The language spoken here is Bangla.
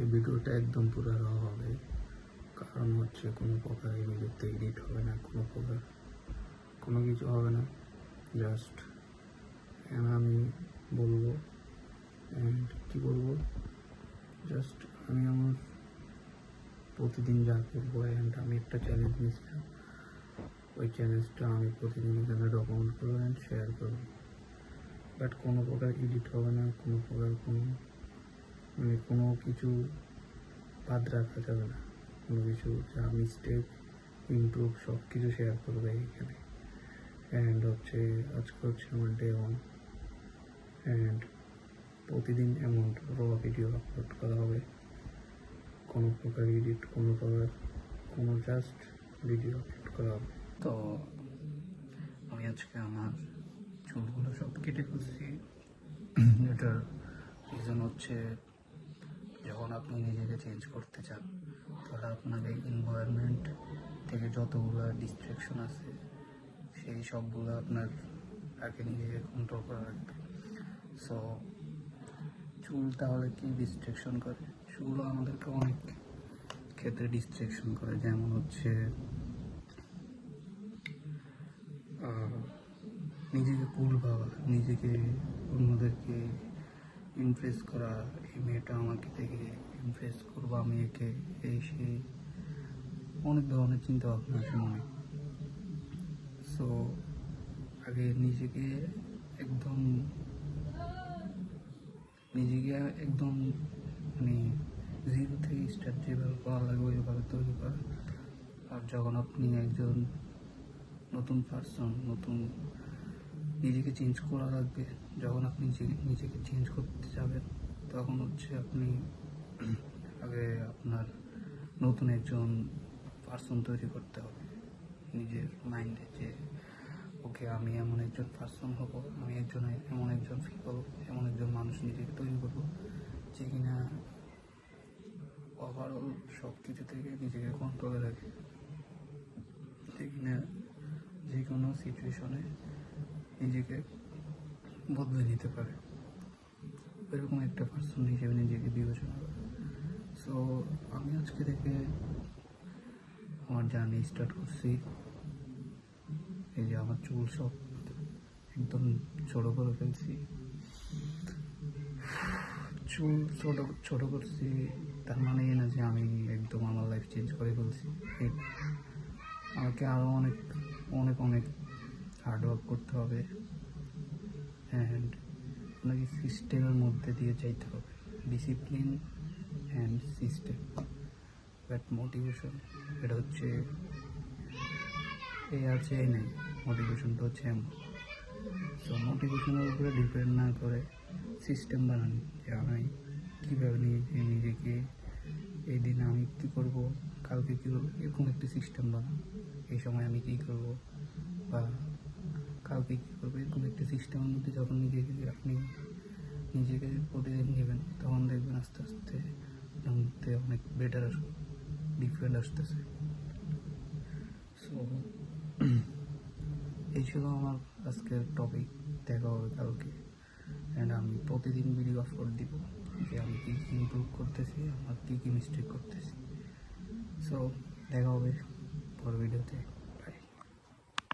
এই ভিডিওটা একদম পুরো র হবে, কারণ হচ্ছে কোনো প্রকার এই ভিডিওতে এডিট হবে না, কোনো প্রকার কোনো কিছু হবে না। জাস্ট আমি বলবো অ্যান্ড কী বলবো, জাস্ট আমি আমার প্রতিদিন যা করবো। অ্যান্ড আমি একটা চ্যালেঞ্জ নিয়েছিলাম, ওই চ্যালেঞ্জটা আমি প্রতিদিন এখানে ডকুমেন্ট করবো অ্যান্ড শেয়ার করবো। বাট কোনো প্রকার এডিট হবে না, কোনো প্রকার কোনো কিছু বাদ রাখা যাবে না, কোনো কিছু যা মিস্টেক ইমপ্রুভ সব কিছু শেয়ার করবে এখানে। অ্যান্ড হচ্ছে আজকে হচ্ছে আমার ডে 1 অ্যান্ড প্রতিদিন এমন র ভিডিও আপলোড করা হবে, কোনো প্রকার এডিট কোনো জাস্ট ভিডিও আপলোড করা হবে। তো আমি আজকে আমার চুলগুলো সব কেটে ফেলছি। এটার রিজন হচ্ছে, যখন আপনি নিজেকে চেঞ্জ করতে চান তাহলে আপনার এই এনভায়রনমেন্ট থেকে যতগুলো ডিস্ট্রাকশন আছে সেই সবগুলো আপনার আগে নিজেকে কন্ট্রোল করা রাখবে। সো চুল তাহলে কি ডিস্ট্রাকশন করে? চুল আমাদেরকে অনেক ক্ষেত্রে ডিস্ট্রাকশন করে, যেমন হচ্ছে নিজেকে কুল ভাবা, নিজেকে অন্যদেরকে ইমপ্রেস করা, এই মেয়েটা আমাকে দেখে ইমপ্রেস করবো, আমি একে এই সেই অনেক ধরনের চিন্তা ভাবনা আছে মনে। সো আগে নিজেকে একদম মানে জিরো থেকে স্টার্ট যেভাবে করা লাগে ওইভাবে তৈরি করা। আর যখন আপনি একজন নতুন পার্সন, নিজেকে চেঞ্জ করা লাগবে, যখন আপনি নিজেকে চেঞ্জ করতে যাবেন তখন হচ্ছে আপনি আগে আপনার নতুন একজন পার্সন তৈরি করতে হবে নিজের মাইন্ডে, যে ওকে আমি এমন একজন পার্সন হব, আমি এমন একজন পিপল, এমন একজন মানুষ নিজেকে তৈরি করবো যে কিনা ওভারঅল সব কিছু থেকে নিজেকে কন্ট্রোলে রাখে, যে কিনা যে কোনো সিচুয়েশনে নিজেকে বদলে নিতে পারে, এরকম একটা পার্সন হিসেবে নিজেকে বিবেচনা করে। সো আমি আজকে থেকে আমার জার্নি স্টার্ট করছি। এই যে আমার চুল সব একদম ছোটো করে ফেলছি, চুল ছোটো করছি, তার মানে এই না যে আমি একদম আমার লাইফ চেঞ্জ করে ফেলছি। আমাকে আরও অনেক অনেক অনেক হার্ডওয়ার্ক করতে হবে অ্যান্ড আপনাকে সিস্টেমের মধ্যে দিয়ে যাইতে হবে, discipline and system. But motivation এটা হচ্ছে এই আছে এই নেই, মোটিভেশনটা হচ্ছে এমন। সো মোটিভেশনের উপরে ডিপেন্ড না করে সিস্টেম বানানো, যে আমি কীভাবে নিজেকে এই দিনে আমি কী করবো, কালকে কী করবো, এরকম একটি সিস্টেম বানানো। এই সময় আমি কী করবো বা কালকে কী করবো, এরকম একটি সিস্টেমের মধ্যে যখন আপনি নিজেকে প্রতিদিন নেবেন তখন দেখবেন আস্তে আস্তে আপনার মধ্যে অনেক বেটার ডিফারেন্ট আসতেছে। সো এই ছিল আমার আজকের টপিক। দেখা হবে কালকে অ্যান্ড আমি প্রতিদিন ভিডিও আপলোড দিব যে আমি কী কী ইমপ্রুভ করতেছি, আমার কী কী মিস্টেক করতেছি। সো দেখা হবে পরের ভিডিওতে।